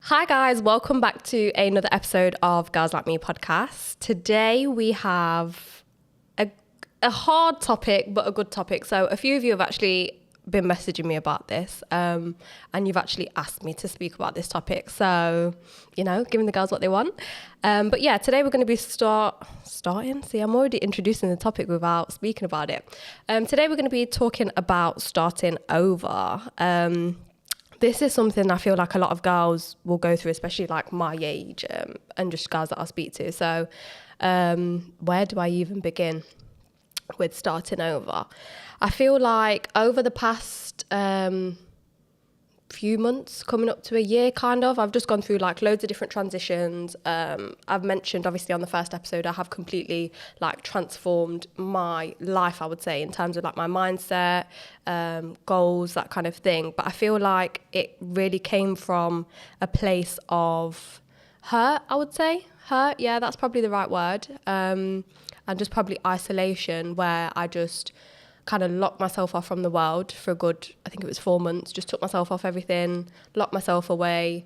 Hi guys, welcome back to another episode of Girls Like Me podcast. Today we have a hard topic, but a good topic. So a few of you have actually been messaging me about this and you've actually asked me to speak about this topic. So, giving the girls what they want. But yeah, today we're going to be starting. See, I'm already introducing the topic without speaking about it. Today we're going to be talking about starting over. This is something I feel like a lot of girls will go through, especially like my age and just girls that I speak to. So where do I even begin with starting over? I feel like over the past few months, coming up to a year kind of, I've just gone through like loads of different transitions. I've mentioned obviously on the first episode I have completely like transformed my life, I would say, in terms of like my mindset, goals, that kind of thing. But I feel like it really came from a place of hurt, I would say. Hurt, yeah, that's probably the right word. And just probably isolation, where I just kind of locked myself off from the world for a good, I think it was 4 months, just took myself off everything, locked myself away,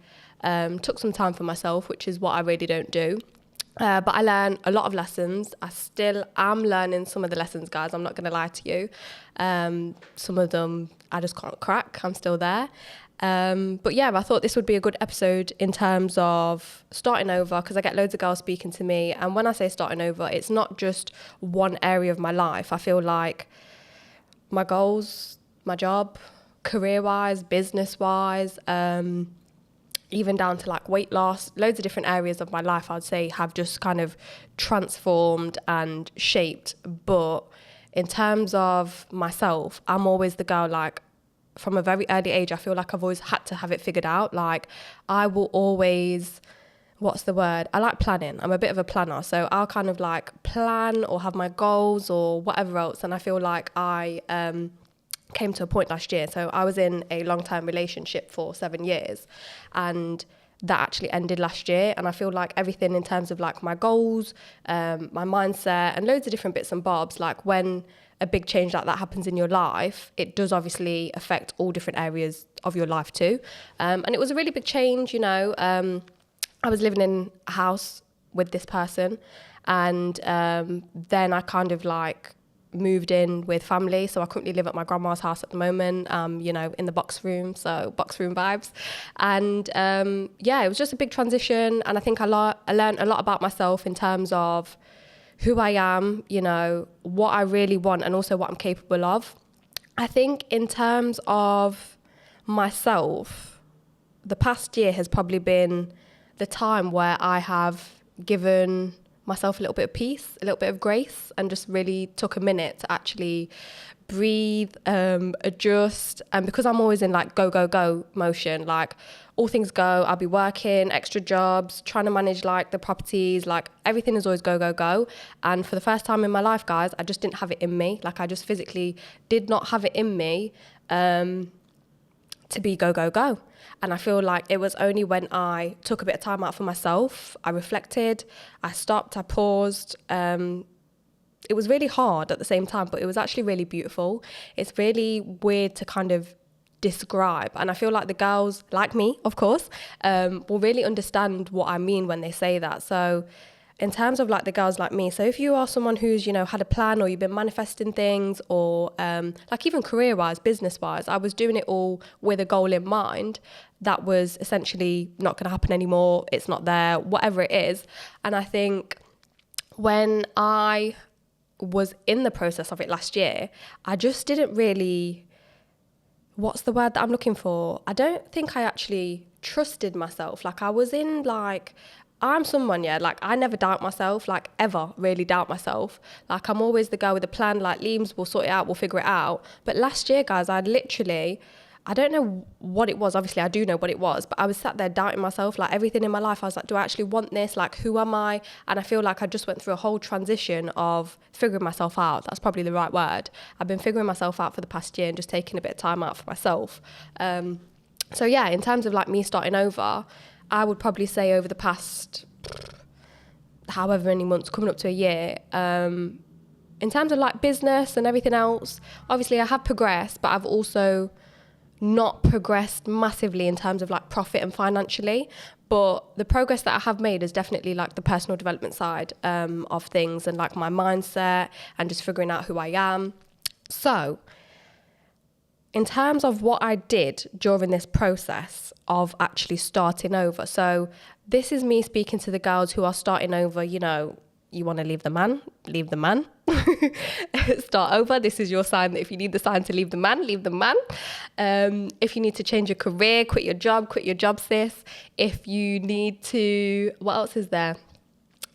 took some time for myself, which is what I really don't do. But I learned a lot of lessons. I still am learning some of the lessons, guys. I'm not going to lie to you. Some of them I just can't crack. I'm still there. But yeah, I thought this would be a good episode in terms of starting over, because I get loads of girls speaking to me. And when I say starting over, it's not just one area of my life. I feel like my goals, my job, career-wise, business-wise, even down to like weight loss, loads of different areas of my life, I'd say, have just kind of transformed and shaped. But in terms of myself, I'm always the girl, like, from a very early age, I feel like I've always had to have it figured out. Like, I will always, what's the word? I like planning. I'm a bit of a planner. So I'll kind of like plan or have my goals or whatever else. And I feel like I came to a point last year. So I was in a long-term relationship for 7 years, and that actually ended last year. And I feel like everything in terms of like my goals, my mindset, and loads of different bits and bobs, like when a big change like that happens in your life, it does obviously affect all different areas of your life too. And it was a really big change, I was living in a house with this person, and then I kind of like moved in with family. So I currently live at my grandma's house at the moment, in the box room, so box room vibes. And it was just a big transition. And I think I learned a lot about myself in terms of who I am, what I really want, and also what I'm capable of. I think in terms of myself, the past year has probably been the time where I have given myself a little bit of peace, a little bit of grace, and just really took a minute to actually breathe, adjust. And because I'm always in like go motion, like all things go, I'll be working, extra jobs, trying to manage like the properties, like everything is always go. And for the first time in my life, guys, I just didn't have it in me. Like I just physically did not have it in me to be go. And I feel like it was only when I took a bit of time out for myself, I reflected, I stopped, I paused. It was really hard at the same time, but it was actually really beautiful. It's really weird to kind of describe. And I feel like the girls, like me, of course, will really understand what I mean when they say that. So in terms of like the girls like me, so if you are someone who's, had a plan, or you've been manifesting things, or like even career-wise, business-wise, I was doing it all with a goal in mind that was essentially not going to happen anymore. It's not there, whatever it is. And I think when I was in the process of it last year, I just didn't really, what's the word that I'm looking for? I don't think I actually trusted myself. Like I was in like, I'm someone, like I never doubt myself, like ever really doubt myself. Like I'm always the girl with a plan, like Liam's, we'll sort it out, we'll figure it out. But last year, guys, I don't know what it was. Obviously, I do know what it was, but I was sat there doubting myself, like everything in my life. I was like, do I actually want this? Like, who am I? And I feel like I just went through a whole transition of figuring myself out. That's probably the right word. I've been figuring myself out for the past year and just taking a bit of time out for myself. So yeah, in terms of like me starting over, I would probably say over the past however many months, coming up to a year, in terms of like business and everything else, obviously I have progressed, but I've also not progressed massively in terms of like profit and financially, but the progress that I have made is definitely like the personal development side of things, and like my mindset and just figuring out who I am. So in terms of what I did during this process of actually starting over, so this is me speaking to the girls who are starting over. You know, you want to leave the man, start over. This is your sign that if you need the sign to leave the man, leave the man. If you need to change your career, quit your job, sis. If you need to, what else is there?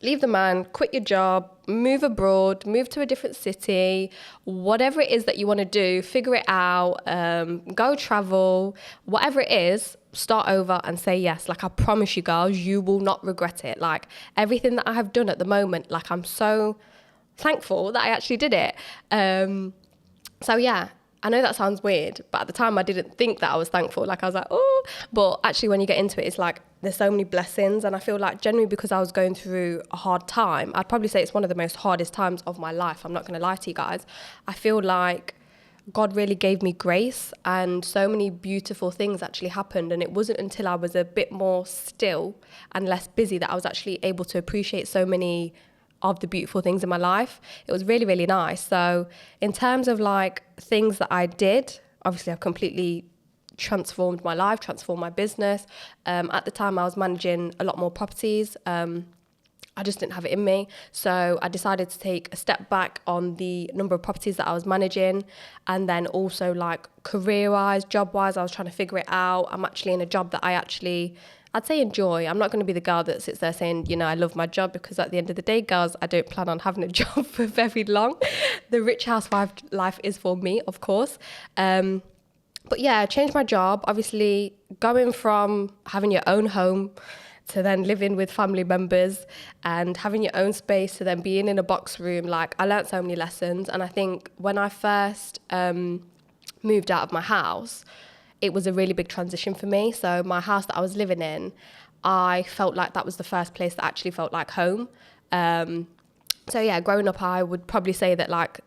Leave the man, quit your job, move abroad, move to a different city, whatever it is that you want to do, figure it out, go travel, whatever it is, start over and say yes. Like, I promise you girls, you will not regret it. Like, everything that I have done at the moment, like, I'm so thankful that I actually did it. So yeah, I know that sounds weird, but at the time I didn't think that I was thankful. Like, I was like, oh, but actually when you get into it, it's like, there's so many blessings. And I feel like generally because I was going through a hard time, I'd probably say it's one of the most hardest times of my life. I'm not going to lie to you guys. I feel like God really gave me grace, and so many beautiful things actually happened. And it wasn't until I was a bit more still and less busy that I was actually able to appreciate so many of the beautiful things in my life. It was really, really nice. So in terms of like things that I did, obviously I've completely transformed my life, transformed my business. At the time I was managing a lot more properties. I just didn't have it in me. So I decided to take a step back on the number of properties that I was managing. And then also like career-wise, job-wise, I was trying to figure it out. I'm actually in a job that I'd say enjoy. I'm not going to be the girl that sits there saying, you know, I love my job, because at the end of the day, girls, I don't plan on having a job for very long. The rich housewife life is for me, of course. But yeah, I changed my job. Obviously, going from having your own home to then living with family members and having your own space to then being in a box room, like, I learned so many lessons. And I think when I first moved out of my house, it was a really big transition for me. So my house that I was living in, I felt like that was the first place that actually felt like home. So yeah, growing up, I would probably say that, like,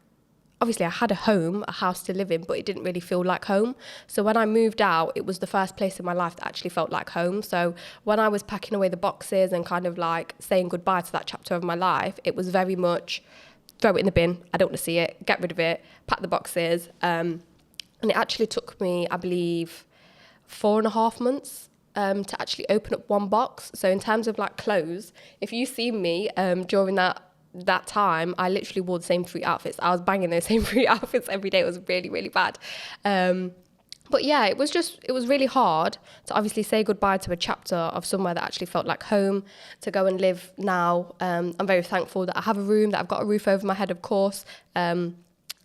obviously I had a home, a house to live in, but it didn't really feel like home. So when I moved out, it was the first place in my life that actually felt like home. So when I was packing away the boxes and kind of like saying goodbye to that chapter of my life, it was very much throw it in the bin. I don't want to see it. Get rid of it. Pack the boxes. And it actually took me, I believe, 4.5 months to actually open up one box. So in terms of like clothes, if you see me during that time, I literally wore the same 3 outfits. I was banging those same 3 outfits every day. It was really, really bad. But yeah, it was really hard to obviously say goodbye to a chapter of somewhere that actually felt like home, to go and live now. I'm very thankful that I have a room, that I've got a roof over my head, of course. And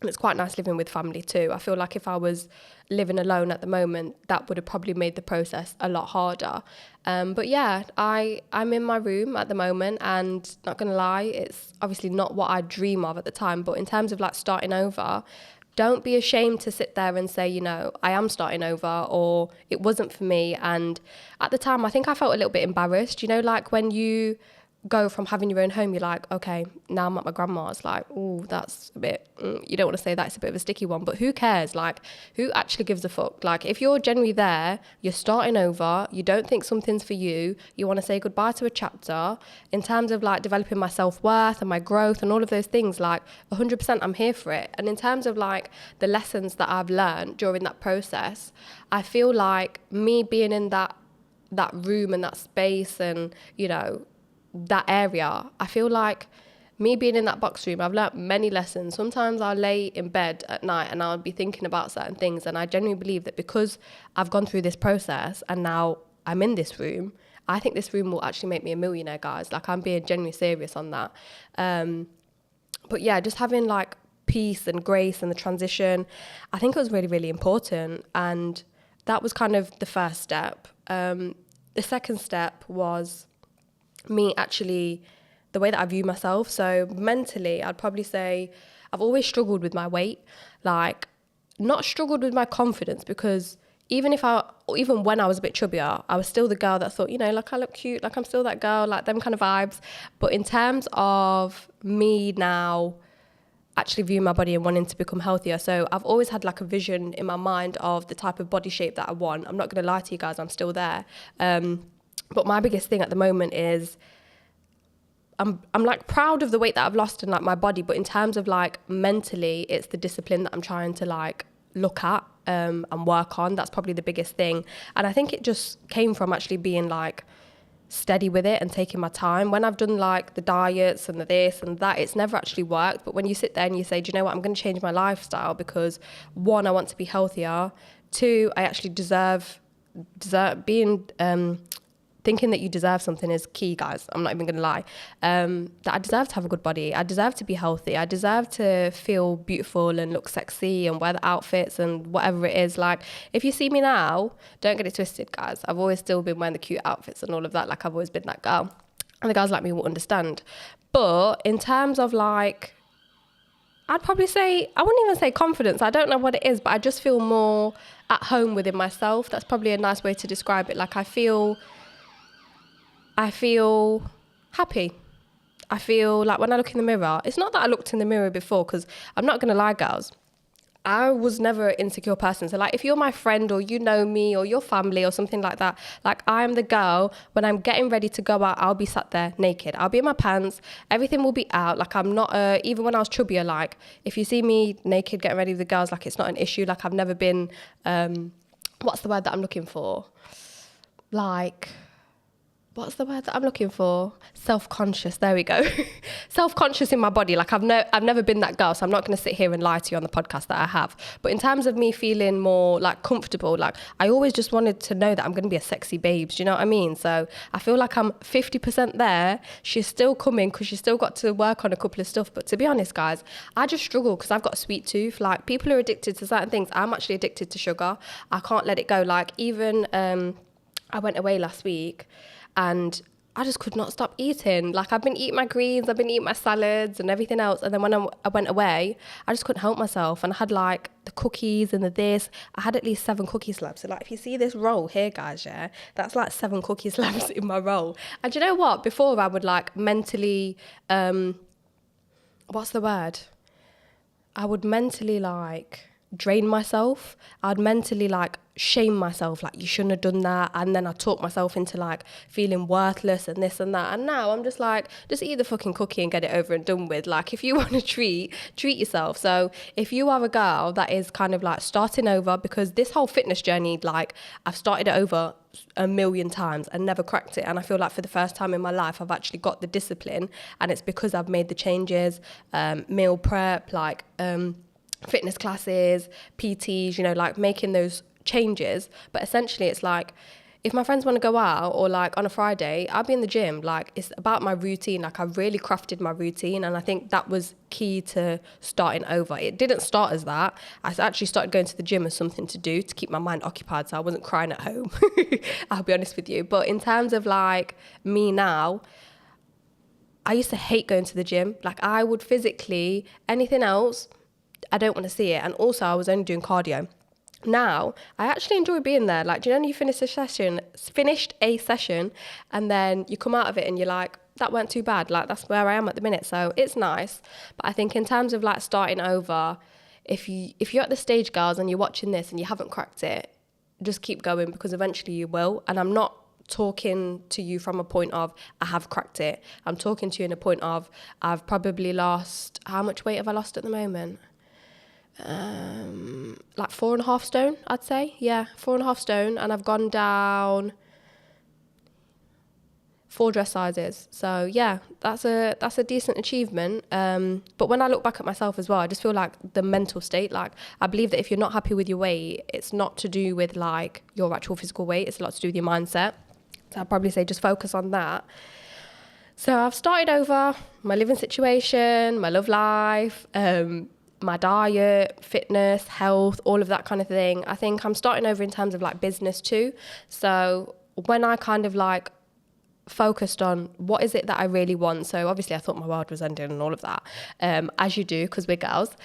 it's quite nice living with family too. I feel like if I was living alone at the moment, that would have probably made the process a lot harder. But yeah, I'm in my room at the moment, and not going to lie, it's obviously not what I dream of at the time. But in terms of like starting over, don't be ashamed to sit there and say, you know, I am starting over, or it wasn't for me. And at the time, I think I felt a little bit embarrassed. You know, like when you go from having your own home, you're like, okay, now I'm at my grandma's. Like, oh, that's a bit, you don't want to say that, it's a bit of a sticky one, but who cares? Like, who actually gives a fuck? Like, if you're generally there, you're starting over, you don't think something's for you, you want to say goodbye to a chapter, in terms of like developing my self-worth and my growth and all of those things, like 100% I'm here for it. And in terms of like the lessons that I've learned during that process, I feel like me being in that room and that space and, you know, that area, I feel like me being in that box room, I've learnt many lessons. Sometimes I'll lay in bed at night and I'll be thinking about certain things, and I genuinely believe that because I've gone through this process and now I'm in this room, I think this room will actually make me a millionaire, guys. Like, I'm being genuinely serious on that. But yeah, just having like peace and grace and the transition, I think it was really, really important. And that was kind of the first step. The second step was me actually, the way that I view myself. So mentally, I'd probably say I've always struggled with my weight. Like, not struggled with my confidence, because even when I was a bit chubbier, I was still the girl that thought, you know, like, I look cute, like I'm still that girl, like them kind of vibes. But in terms of me now actually view my body and wanting to become healthier. So I've always had like a vision in my mind of the type of body shape that I want. I'm not going to lie to you guys, I'm still there. But my biggest thing at the moment is I'm like proud of the weight that I've lost in like my body, but in terms of like mentally, it's the discipline that I'm trying to like look at and work on. That's probably the biggest thing. And I think it just came from actually being like steady with it and taking my time. When I've done like the diets and the this and that, it's never actually worked. But when you sit there and you say, do you know what, I'm going to change my lifestyle because one, I want to be healthier. Two, I actually deserve being thinking that you deserve something is key, guys. I'm not even going to lie. That I deserve to have a good body. I deserve to be healthy. I deserve to feel beautiful and look sexy and wear the outfits and whatever it is. Like, if you see me now, don't get it twisted, guys. I've always still been wearing the cute outfits and all of that. Like, I've always been that girl. And the guys like me will understand. But in terms of like, I'd probably say, I wouldn't even say confidence. I don't know what it is, but I just feel more at home within myself. That's probably a nice way to describe it. Like, I feel happy. I feel like when I look in the mirror, it's not that I looked in the mirror before, because I'm not going to lie, girls, I was never an insecure person. So like, if you're my friend or you know me or your family or something like that, like I'm the girl, when I'm getting ready to go out, I'll be sat there naked. I'll be in my pants. Everything will be out. Like, I'm not, even when I was chubbier, like if you see me naked getting ready with the girls, like it's not an issue. Like, I've never been, what's the word that I'm looking for? Like, what's the word that I'm looking for? Self-conscious. There we go. Self-conscious in my body. Like, I've never been that girl, so I'm not going to sit here and lie to you on the podcast that I have. But in terms of me feeling more like comfortable, like I always just wanted to know that I'm going to be a sexy babe. Do you know what I mean? So I feel like I'm 50% there. She's still coming because she's still got to work on a couple of stuff. But to be honest, guys, I just struggle because I've got a sweet tooth. Like, people are addicted to certain things. I'm actually addicted to sugar. I can't let it go. Like, even I went away last week, and I just could not stop eating. Like, I've been eating my greens, I've been eating my salads and everything else. And then when I went away, I just couldn't help myself. And I had like the cookies and the this. I had at least 7 cookie slabs. So like, if you see this roll here, guys, yeah, that's like 7 cookie slabs in my roll. And you know what? Before I would like mentally, what's the word? I would mentally like drain myself. I'd mentally like shame myself, like you shouldn't have done that, and then I talk myself into like feeling worthless and this and that. And now I'm just like, just eat the fucking cookie and get it over and done with. Like, if you want to treat yourself. So if you are a girl that is kind of like starting over, because this whole fitness journey, like I've started it over a million times and never cracked it, and I feel like for the first time in my life I've actually got the discipline, and it's because I've made the changes, meal prep, like fitness classes, PTs, you know, like making those changes. But essentially it's like, if my friends want to go out or like on a Friday, I'll be in the gym. Like, it's about my routine. Like, I've really crafted my routine, and I think that was key to starting over. It didn't start as that. I actually started going to the gym as something to do to keep my mind occupied, so I wasn't crying at home. I'll be honest with you. But in terms of like me now, I used to hate going to the gym. Like, I would physically, anything else, I don't want to see it. And also I was only doing cardio. Now I actually enjoy being there. Like, do you know when you finished a session and then you come out of it and you're like, that weren't too bad. Like, that's where I am at the minute. So it's nice. But I think in terms of like starting over, if you're at the stage, girls, and you're watching this and you haven't cracked it, just keep going, because eventually you will. And I'm not talking to you from a point of I have cracked it. I'm talking to you in a point of I've probably lost, how much weight have I lost at the moment? Like 4.5 stone, I'd say. Yeah, 4.5 stone, and I've gone down 4 dress sizes. So yeah, that's a decent achievement. But when I look back at myself as well, I just feel like the mental state, like I believe that if you're not happy with your weight, it's not to do with like your actual physical weight, it's a lot to do with your mindset. So I'd probably say just focus on that. So I've started over my living situation, my love life, my diet, fitness, health, all of that kind of thing. I think I'm starting over in terms of like business too. So when I kind of like focused on what is it that I really want. So obviously I thought my world was ending and all of that, as you do, because we're girls.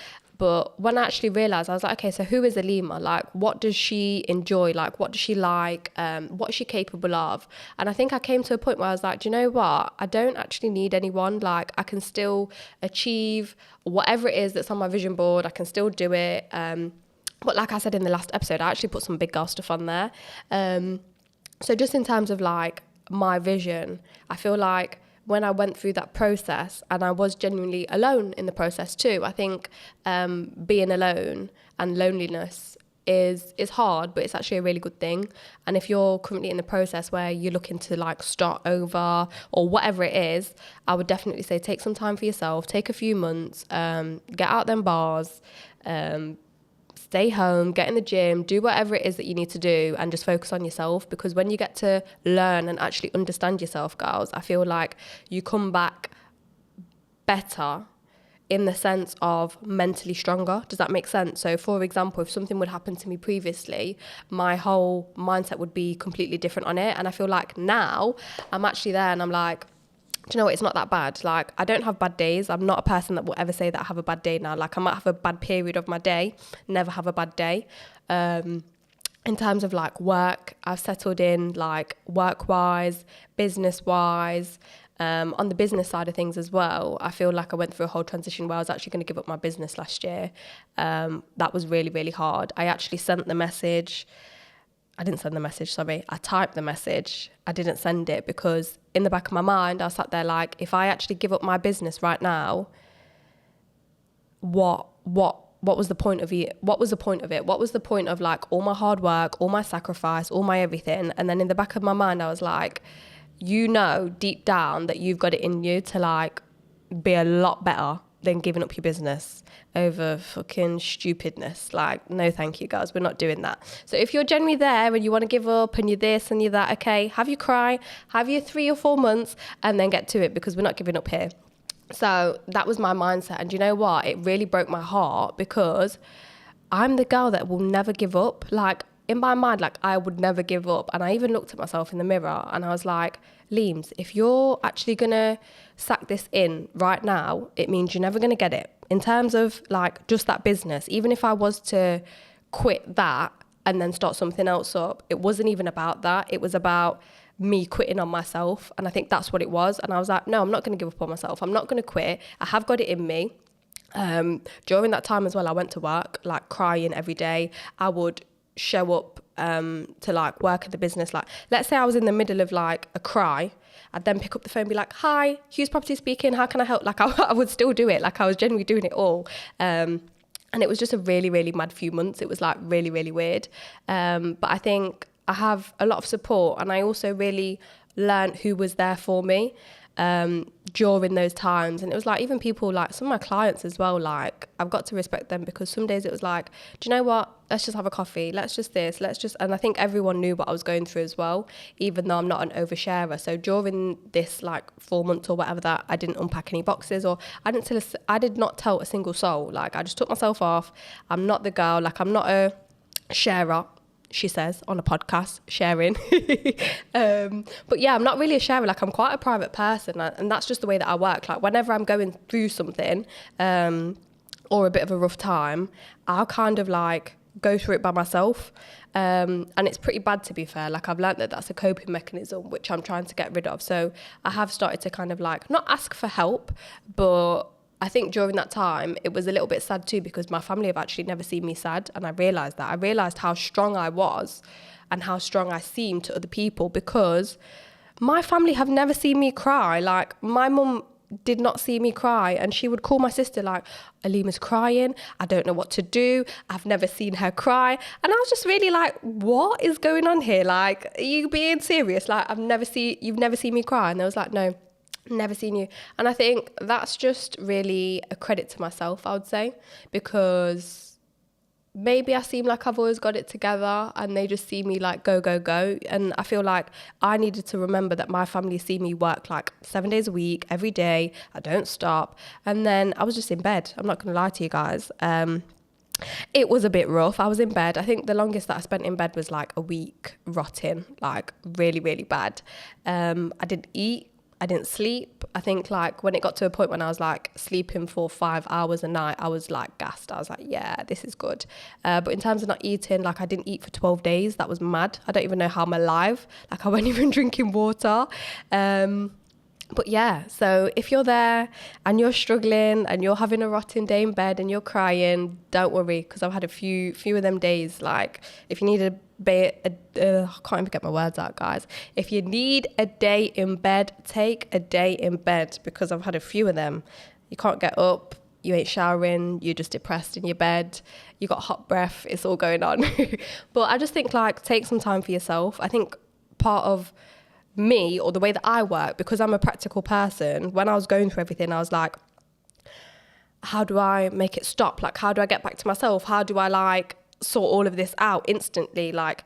But when I actually realised, I was like, okay, so who is Alima? Like, what does she enjoy? Like, what does she like? What is she capable of? And I think I came to a point where I was like, do you know what? I don't actually need anyone. Like, I can still achieve whatever it is that's on my vision board. I can still do it. But like I said in the last episode, I actually put some big girl stuff on there. So just in terms of like my vision, I feel like when I went through that process, and I was genuinely alone in the process too, I think being alone and loneliness is hard, but it's actually a really good thing. And if you're currently in the process where you're looking to like start over or whatever it is, I would definitely say take some time for yourself, take a few months, get out them bars, stay home, get in the gym, do whatever it is that you need to do, and just focus on yourself. Because when you get to learn and actually understand yourself, girls, I feel like you come back better in the sense of mentally stronger. Does that make sense? So for example, if something would happen to me previously, my whole mindset would be completely different on it. And I feel like now I'm actually there and I'm like, do you know what? It's not that bad. Like, I don't have bad days. I'm not a person that will ever say that I have a bad day now. Like, I might have a bad period of my day, never have a bad day. In terms of like work, I've settled in like work-wise, business-wise. On the business side of things as well, I feel like I went through a whole transition where I was actually going to give up my business last year. That was really, really hard. I actually sent the message. I didn't send the message, sorry. I typed the message. I didn't send it because in the back of my mind, I sat there like, if I actually give up my business right now, what was the point of it? What was the point of it? What was the point of like all my hard work, all my sacrifice, all my everything? And then in the back of my mind, I was like, you know, deep down that you've got it in you to like be a lot better than giving up your business over fucking stupidness. Like, no thank you, guys, we're not doing that. So if you're generally there and you want to give up and you're this and you're that, okay, have your cry, have your 3 or 4 months and then get to it, because we're not giving up here. So that was my mindset. And you know what? It really broke my heart because I'm the girl that will never give up. Like, in my mind, like, I would never give up. And I even looked at myself in the mirror and I was like, Leems, if you're actually going to sack this in right now, it means you're never going to get it. In terms of like just that business, even if I was to quit that and then start something else up, it wasn't even about that. It was about me quitting on myself. And I think that's what it was. And I was like, no, I'm not going to give up on myself. I'm not going to quit. I have got it in me. During that time as well, I went to work, like crying every day. I would show up to like work at the business. Like, let's say I was in the middle of like a cry, I'd then pick up the phone and be like, hi, Hughes Property speaking, how can I help? Like, I would still do it. Like, I was genuinely doing it all. And it was just a really, really mad few months. It was like really, really weird. But I think I have a lot of support, and I also really learned who was there for me during those times. And it was like, even people like some of my clients as well, like I've got to respect them, because some days it was like, do you know what, let's just have a coffee, let's just this, let's just, and I think everyone knew what I was going through as well, even though I'm not an oversharer. So during this like 4 months or whatever that I didn't unpack any boxes, or I did not tell a single soul. Like, I just took myself off. I'm not the girl, like I'm not a sharer, she says on a podcast, sharing. But yeah, I'm not really a sharer. Like, I'm quite a private person, and that's just the way that I work. Like, whenever I'm going through something or a bit of a rough time, I'll kind of like go through it by myself. And it's pretty bad, to be fair. Like, I've learned that that's a coping mechanism, which I'm trying to get rid of. So I have started to kind of like not ask for help, but I think during that time, it was a little bit sad too, because my family have actually never seen me sad. And I realised that. I realised how strong I was and how strong I seemed to other people, because my family have never seen me cry. Like, my mum did not see me cry, and she would call my sister like, Alima's crying, I don't know what to do, I've never seen her cry. And I was just really like, what is going on here? Like, are you being serious? Like, you've never seen me cry? And they was like, no, never seen you. And I think that's just really a credit to myself, I would say, because maybe I seem like I've always got it together and they just see me like go, go, go. And I feel like I needed to remember that my family see me work like 7 days a week, every day. I don't stop. And then I was just in bed. I'm not going to lie to you guys. It was a bit rough. I was in bed. I think the longest that I spent in bed was like a week, rotting, like really, really bad. I didn't eat. I didn't sleep. I think like when it got to a point when I was like sleeping for 5 hours a night, I was like gassed. I was like, yeah, this is good. But in terms of not eating, like I didn't eat for 12 days. That was mad. I don't even know how I'm alive. Like I wasn't even drinking water. But yeah, so if you're there and you're struggling and you're having a rotten day in bed and you're crying, don't worry, because I've had a few of them days. Like if you need I can't even get my words out, guys. If you need a day in bed, take a day in bed, because I've had a few of them. You can't get up, you ain't showering, you're just depressed in your bed, you got hot breath, it's all going on. But I just think like take some time for yourself. I think part of me, or the way that I work, because I'm a practical person, when I was going through everything, I was like, how do I make it stop? Like, how do I get back to myself? How do I like sort all of this out instantly? Like,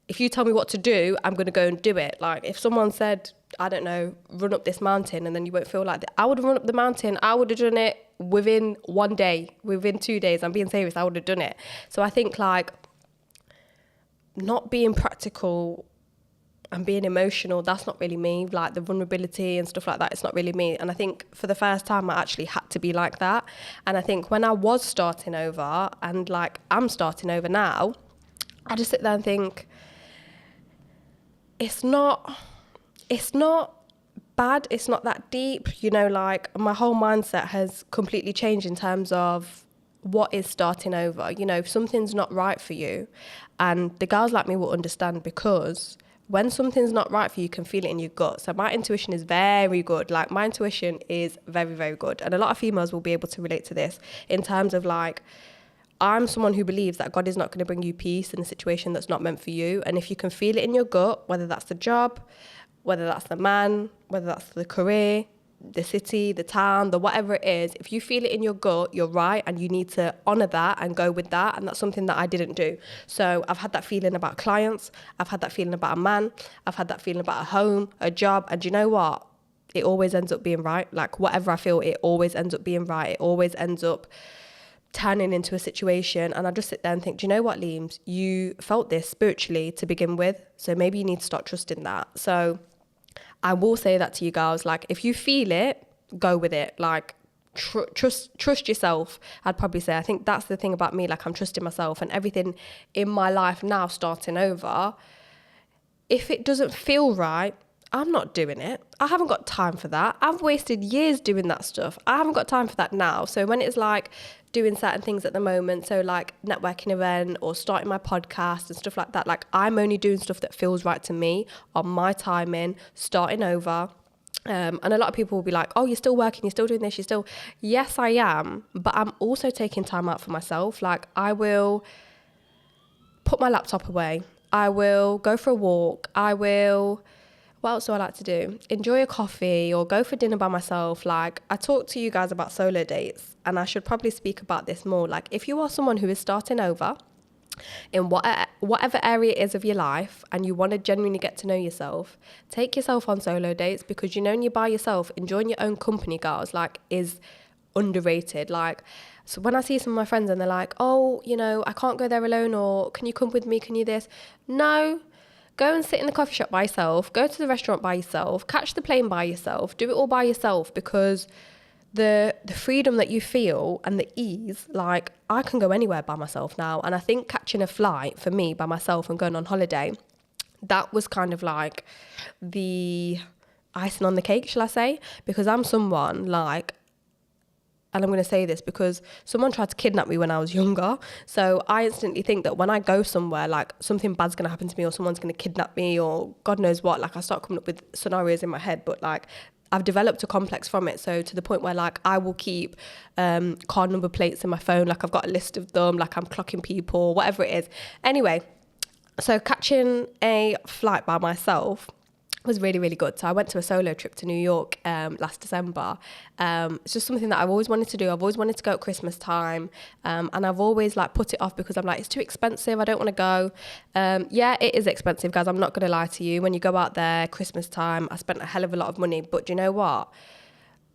if you tell me what to do, I'm going to go and do it. Like, if someone said, I don't know, run up this mountain, and then you won't feel like that, I would have run up the mountain. I would have done it within 1 day, within 2 days. I'm being serious. I would have done it. So I think like not being practical and being emotional, that's not really me. Like the vulnerability and stuff like that, it's not really me. And I think for the first time I actually had to be like that. And I think when I was starting over, and like I'm starting over now, I just sit there and think it's not bad, it's not that deep, you know. Like my whole mindset has completely changed in terms of what is starting over. You know, if something's not right for you, and the girls like me will understand, because when something's not right for you, you can feel it in your gut. So my intuition is very good. Like my intuition is very, very good. And a lot of females will be able to relate to this in terms of like, I'm someone who believes that God is not going to bring you peace in a situation that's not meant for you. And if you can feel it in your gut, whether that's the job, whether that's the man, whether that's the career, the city, the town, the whatever it is, if you feel it in your gut, you're right, and you need to honour that and go with that. And that's something that I didn't do. So I've had that feeling about clients, I've had that feeling about a man, I've had that feeling about a home, a job, and do you know what? It always ends up being right. Like whatever I feel, it always ends up being right. It always ends up turning into a situation. And I just sit there and think, do you know what, Leems? You felt this spiritually to begin with, so maybe you need to start trusting that. So I will say that to you girls, like if you feel it, go with it. Like trust yourself, I'd probably say. I think that's the thing about me, like I'm trusting myself, and everything in my life now starting over, if it doesn't feel right, I'm not doing it. I haven't got time for that. I've wasted years doing that stuff. I haven't got time for that now. So when it's like doing certain things at the moment, so like networking event or starting my podcast and stuff like that, like I'm only doing stuff that feels right to me, on my timing, starting over. And a lot of people will be like, oh, you're still working, you're still doing this, yes, I am. But I'm also taking time out for myself. Like I will put my laptop away. I will go for a walk. What else do I like to do? Enjoy a coffee or go for dinner by myself. Like I talked to you guys about solo dates, and I should probably speak about this more. Like if you are someone who is starting over in whatever area it is of your life, and you want to genuinely get to know yourself, take yourself on solo dates, because you know when you're by yourself, enjoying your own company, girls, like is underrated. Like, so when I see some of my friends and they're like, oh, you know, I can't go there alone, or can you come with me, can you this? No. Go and sit in the coffee shop by yourself, go to the restaurant by yourself, catch the plane by yourself, do it all by yourself, because the freedom that you feel and the ease, like I can go anywhere by myself now. And I think catching a flight for me by myself and going on holiday, that was kind of like the icing on the cake, shall I say? Because I'm someone like, and I'm going to say this because someone tried to kidnap me when I was younger. So I instantly think that when I go somewhere, like something bad's going to happen to me, or someone's going to kidnap me, or God knows what. Like I start coming up with scenarios in my head, but like I've developed a complex from it. So to the point where like I will keep card number plates in my phone. Like I've got a list of them, like I'm clocking people, whatever it is. Anyway, so catching a flight by myself was really, really good. So I went to a solo trip to New York last December. It's just something that I've always wanted to do. I've always wanted to go at Christmas time, and I've always like put it off because I'm like, it's too expensive, I don't want to go. Yeah, it is expensive, guys, I'm not going to lie to you. When you go out there Christmas time, I spent a hell of a lot of money, but do you know what?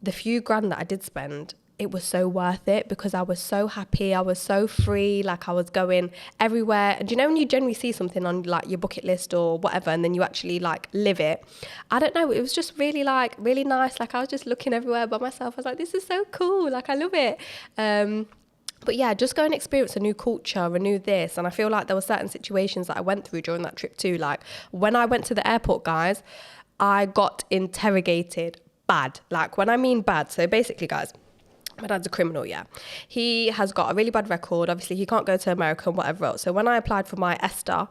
The few grand that I did spend, it was so worth it because I was so happy. I was so free. Like I was going everywhere. And you know, when you generally see something on like your bucket list or whatever, and then you actually like live it, I don't know. It was just really like really nice. Like I was just looking everywhere by myself. I was like, this is so cool. Like I love it. But yeah, just go and experience a new culture, a new this. And I feel like there were certain situations that I went through during that trip too. Like when I went to the airport, guys, I got interrogated bad. Like when I mean bad. So basically, guys, my dad's a criminal, yeah. He has got a really bad record. Obviously, he can't go to America and whatever else. So when I applied for my ESTA,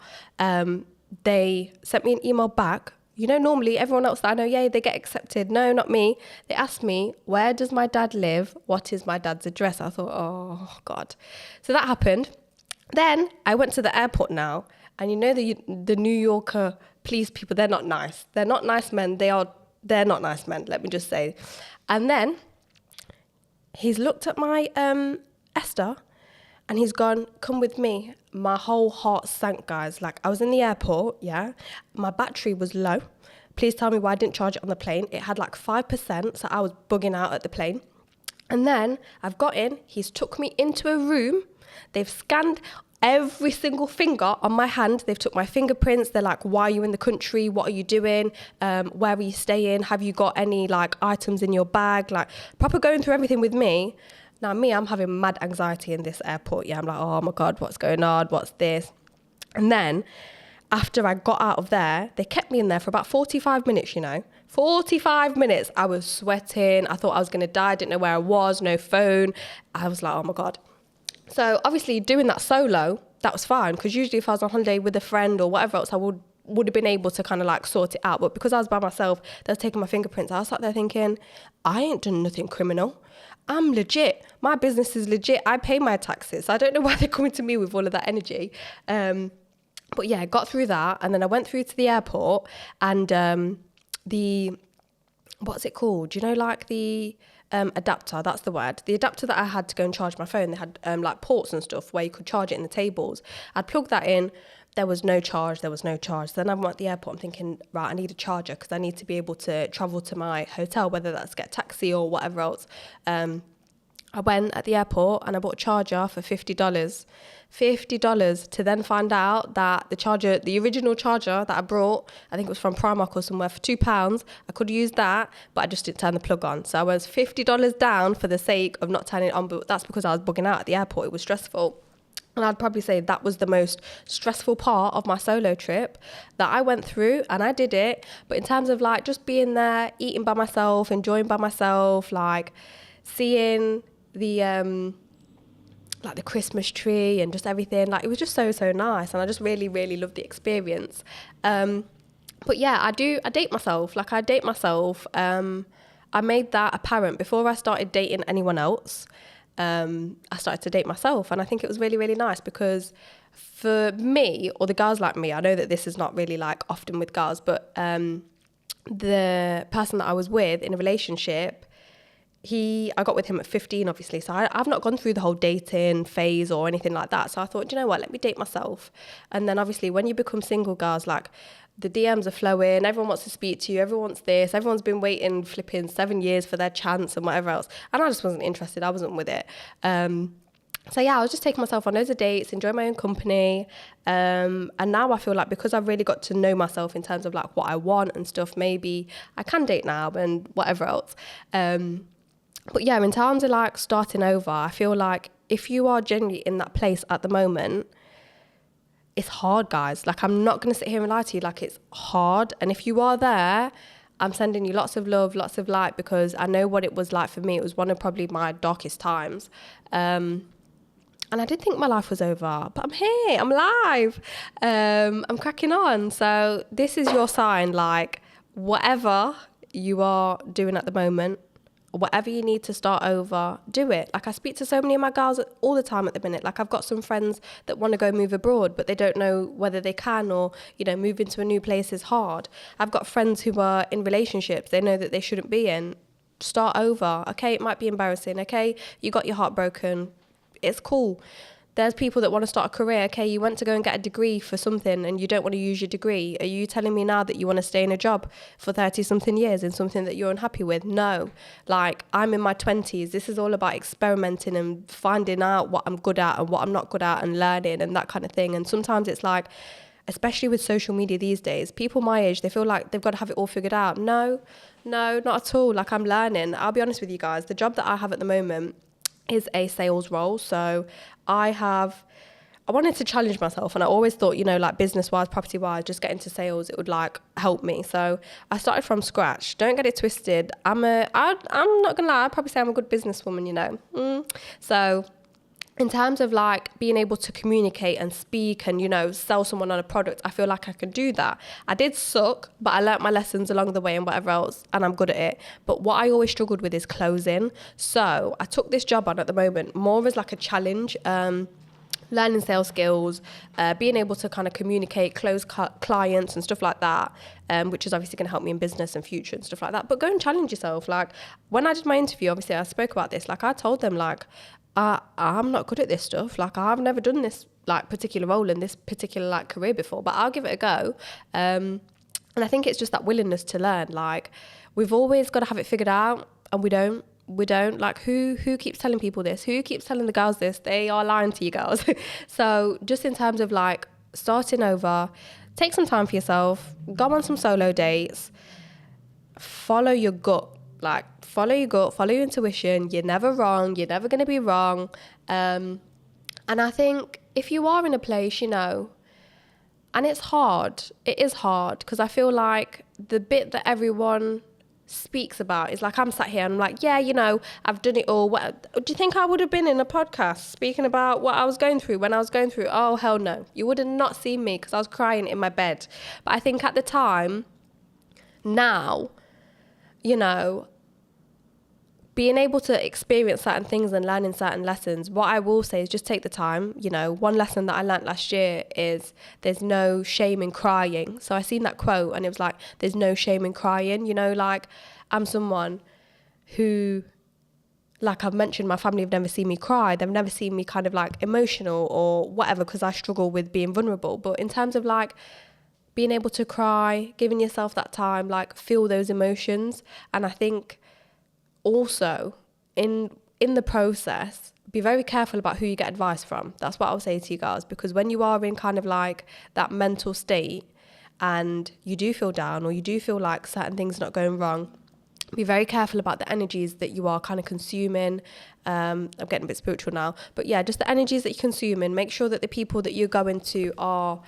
they sent me an email back. You know, normally everyone else that I know, yeah, they get accepted. No, not me. They asked me, where does my dad live? What is my dad's address? I thought, oh, God. So that happened. Then I went to the airport now. And you know the New Yorker police people, they're not nice. They're not nice men. They're not nice men, let me just say. And then he's looked at my ESTA and he's gone, come with me. My whole heart sank, guys. Like, I was in the airport, yeah. My battery was low. Please tell me why I didn't charge it on the plane. It had like 5%, so I was bugging out at the plane. And then I've got in, he's took me into a room. They've scanned every single finger on my hand. They've took my fingerprints. They're like, why are you in the country? What are you doing? Where are you staying? Have you got any like items in your bag? Like proper going through everything with me. Now I'm having mad anxiety in this airport. Yeah, I'm like, oh my God, what's going on? What's this? And then after I got out of there, they kept me in there for about 45 minutes, you know. 45 minutes. I was sweating. I thought I was going to die. I didn't know where I was. No phone. I was like, oh my God. So obviously doing that solo, that was fine. Because usually if I was on holiday with a friend or whatever else, I would have been able to kind of like sort it out. But because I was by myself, they was taking my fingerprints. I was sat there thinking, I ain't done nothing criminal. I'm legit. My business is legit. I pay my taxes. I don't know why they're coming to me with all of that energy. But yeah, I got through that. And then I went through to the airport and what's it called? You know, like the adapter, that's the word. The adapter that I had to go and charge my phone, they had like ports and stuff where you could charge it in the tables. I'd plugged that in. There was no charge. Then I'm at the airport, I'm thinking, right, I need a charger because I need to be able to travel to my hotel, whether that's get a taxi or whatever else. I went at the airport and I bought a charger for $50. $50 to then find out that the original charger that I brought, I think it was from Primark or somewhere, for £2. I could use that, but I just didn't turn the plug on. So I was $50 down for the sake of not turning it on, but that's because I was bugging out at the airport. It was stressful. And I'd probably say that was the most stressful part of my solo trip that I went through, and I did it. But in terms of like just being there, eating by myself, enjoying by myself, like seeing the like the Christmas tree and just everything, like it was just so nice, and I just really loved the experience. But yeah, I date myself. Like I date myself. I made that apparent before I started dating anyone else. I started to date myself, and I think it was really nice because for me, or the girls like me, I know that this is not really like often with girls, but the person that I was with in a relationship, I got with him at 15, obviously, so I've not gone through the whole dating phase or anything like that. So I thought, you know what, let me date myself. And then obviously when you become single, girls, like the DMs are flowing, everyone wants to speak to you, everyone wants this, everyone's been waiting flipping 7 years for their chance and whatever else. And I just wasn't interested, I wasn't with it. So yeah, I was just taking myself on loads of dates, enjoying my own company. And now I feel like because I've really got to know myself in terms of like what I want and stuff, maybe I can date now and whatever else. But yeah, in terms of like starting over, I feel like if you are genuinely in that place at the moment, it's hard, guys. Like, I'm not going to sit here and lie to you. Like, it's hard. And if you are there, I'm sending you lots of love, lots of light, because I know what it was like for me. It was one of probably my darkest times. And I did think my life was over, but I'm here, I'm alive. I'm cracking on. So this is your sign, like, whatever you are doing at the moment, whatever you need to start over, do it. Like, I speak to so many of my girls all the time at the minute. Like, I've got some friends that want to go move abroad, but they don't know whether they can, or, you know, move into a new place is hard. I've got friends who are in relationships they know that they shouldn't be in. Start over. Okay, it might be embarrassing. Okay, you got your heart broken. It's cool. There's people that want to start a career. Okay, you went to go and get a degree for something and you don't want to use your degree. Are you telling me now that you want to stay in a job for 30 something years in something that you're unhappy with? No. Like, I'm in my 20s. This is all about experimenting and finding out what I'm good at and what I'm not good at and learning and that kind of thing. And sometimes it's like, especially with social media these days, people my age, they feel like they've got to have it all figured out. No, not at all. Like, I'm learning. I'll be honest with you guys. The job that I have at the moment is a sales role. So I wanted to challenge myself, and I always thought, you know, like business-wise, property-wise, just get into sales, it would like help me. So I started from scratch. Don't get it twisted. I'm not gonna lie, I'd probably say I'm a good businesswoman, you know. So in terms of like being able to communicate and speak and, you know, sell someone on a product, I feel like I can do that. I did suck, but I learnt my lessons along the way and whatever else, and I'm good at it. But what I always struggled with is closing. So I took this job on at the moment more as like a challenge, learning sales skills, being able to kind of communicate, close clients and stuff like that, which is obviously going to help me in business and future and stuff like that. But go and challenge yourself. Like, when I did my interview, obviously I spoke about this. Like, I told them, like, I'm not good at this stuff. Like, I've never done this like particular role in this particular like career before, but I'll give it a go. And I think it's just that willingness to learn. Like, we've always got to have it figured out, and we don't. Like, who keeps telling people this? Who keeps telling the girls this? They are lying to you girls. So just in terms of like starting over, take some time for yourself, go on some solo dates, follow your gut. Like, follow your gut, follow your intuition. You're never wrong. You're never going to be wrong. And I think if you are in a place, you know, and it's hard, it is hard, because I feel like the bit that everyone speaks about is like, I'm sat here and I'm like, yeah, you know, I've done it all. What, do you think I would have been in a podcast speaking about what I was going through when I was going through? Oh, hell no. You would have not seen me, because I was crying in my bed. But I think at the time, now, you know, being able to experience certain things and learning certain lessons, what I will say is just take the time. You know, one lesson that I learnt last year is there's no shame in crying. So I seen that quote and it was like, there's no shame in crying. You know, like, I'm someone who, like I've mentioned, my family have never seen me cry. They've never seen me kind of like emotional or whatever, because I struggle with being vulnerable. But in terms of like being able to cry, giving yourself that time, like feel those emotions. And I think also in the process, be very careful about who you get advice from. That's what I'll say to you guys, because when you are in kind of like that mental state and you do feel down or you do feel like certain things are not going wrong, be very careful about the energies that you are kind of consuming. I'm getting a bit spiritual now, but yeah, just the energies that you're consuming. Make sure that the people that you're going to are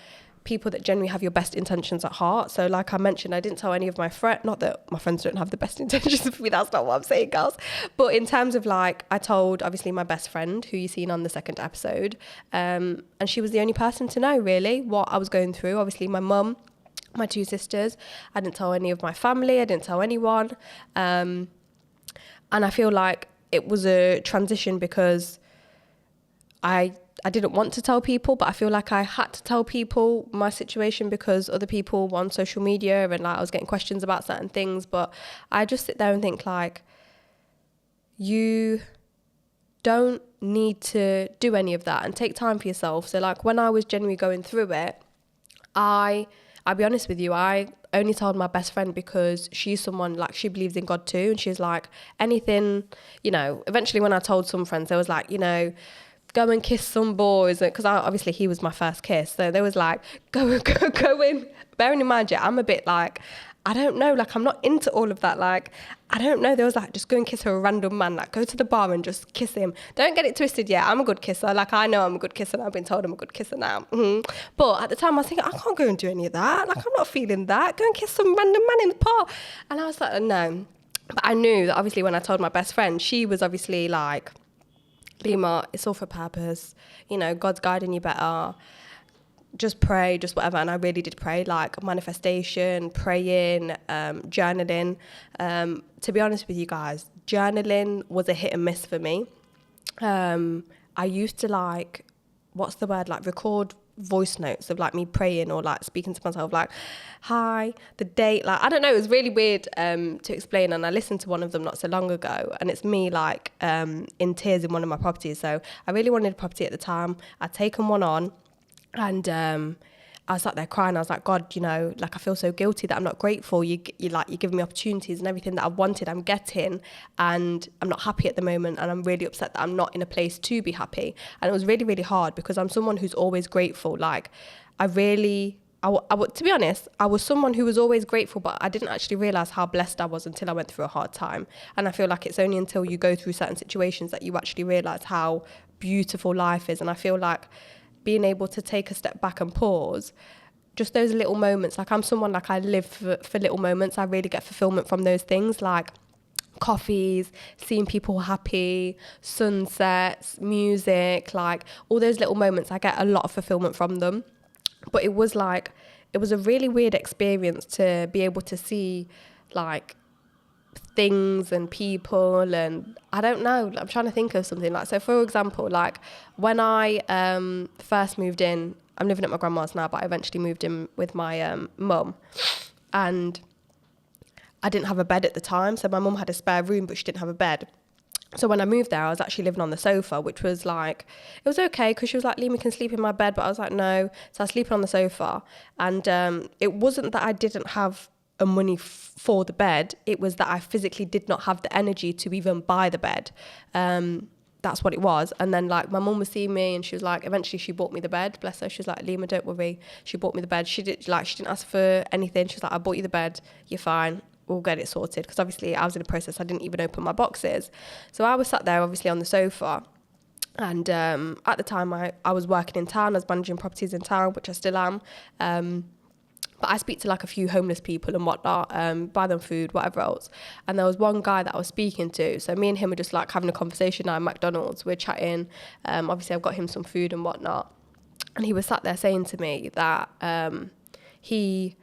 people that generally have your best intentions at heart. So like I mentioned, I didn't tell any of my friends, not that my friends don't have the best intentions for me, that's not what I'm saying, girls. But in terms of like, I told obviously my best friend, who you've seen on the second episode, and she was the only person to know really what I was going through. Obviously my mum, my two sisters. I didn't tell any of my family. I didn't tell anyone. And I feel like it was a transition because I didn't want to tell people, but I feel like I had to tell people my situation because other people were on social media and like I was getting questions about certain things. But I just sit there and think like, you don't need to do any of that and take time for yourself. So like when I was genuinely going through it, I'll be honest with you, I only told my best friend because she's someone, like, she believes in God too. And she's like, anything, you know, eventually when I told some friends, they was like, you know, go and kiss some boys. Because obviously he was my first kiss. So they was like, go in. Bearing in mind, yeah, I'm a bit like, I don't know, like, I'm not into all of that. Like, I don't know. There was like, just go and kiss a random man. Like, go to the bar and just kiss him. Don't get it twisted. Yeah, I'm a good kisser. Like, I know I'm a good kisser. And I've been told I'm a good kisser now. Mm-hmm. But at the time, I was thinking, I can't go and do any of that. Like, I'm not feeling that. Go and kiss some random man in the bar. And I was like, no. But I knew that obviously when I told my best friend, she was obviously like, Lima, it's all for purpose. You know, God's guiding you better. Just pray, just whatever. And I really did pray, like manifestation, praying, journaling. To be honest with you guys, journaling was a hit and miss for me. I used to like, what's the word? Like record voice notes of like me praying or like speaking to myself like, hi, the date, like, I don't know, it was really weird to explain. And I listened to one of them not so long ago, and it's me like in tears in one of my properties. So I really wanted a property at the time. I'd taken one on, and I sat there crying. I was like, God, you know, like I feel so guilty that I'm not grateful. You're giving me opportunities and everything that I've wanted, I'm getting, and I'm not happy at the moment. And I'm really upset that I'm not in a place to be happy. And it was really, really hard because I'm someone who's always grateful. Like to be honest, I was someone who was always grateful, but I didn't actually realize how blessed I was until I went through a hard time. And I feel like it's only until you go through certain situations that you actually realize how beautiful life is. And I feel like being able to take a step back and pause, just those little moments. Like I'm someone, like I live for little moments. I really get fulfillment from those things, like coffees, seeing people happy, sunsets, music, like all those little moments. I get a lot of fulfillment from them. But it was a really weird experience to be able to see like things and people, and I don't know, I'm trying to think of something. Like, so for example, like when I first moved in, I'm living at my grandma's now, but I eventually moved in with my mum, and I didn't have a bed at the time. So my mum had a spare room, but she didn't have a bed. So when I moved there, I was actually living on the sofa, which was like, it was okay because she was like, Liam, can sleep in my bed. But I was like, no. So I was sleeping on the sofa. And it wasn't that I didn't have a money for the bed. It was that I physically did not have the energy to even buy the bed. That's what it was. And then like my mum was seeing me, and she was like, eventually she bought me the bed. Bless her. She was like, Lima, don't worry. She bought me the bed. She didn't ask for anything. She was like, I bought you the bed. You're fine. We'll get it sorted. Because obviously I was in a process. I didn't even open my boxes. So I was sat there obviously on the sofa. And at the time I was working in town. I was managing properties in town, which I still am. But I speak to like a few homeless people and whatnot, buy them food, whatever else. And there was one guy that I was speaking to. So me and him were just like having a conversation now at McDonald's. We're chatting. Obviously I've got him some food and whatnot. And he was sat there saying to me that he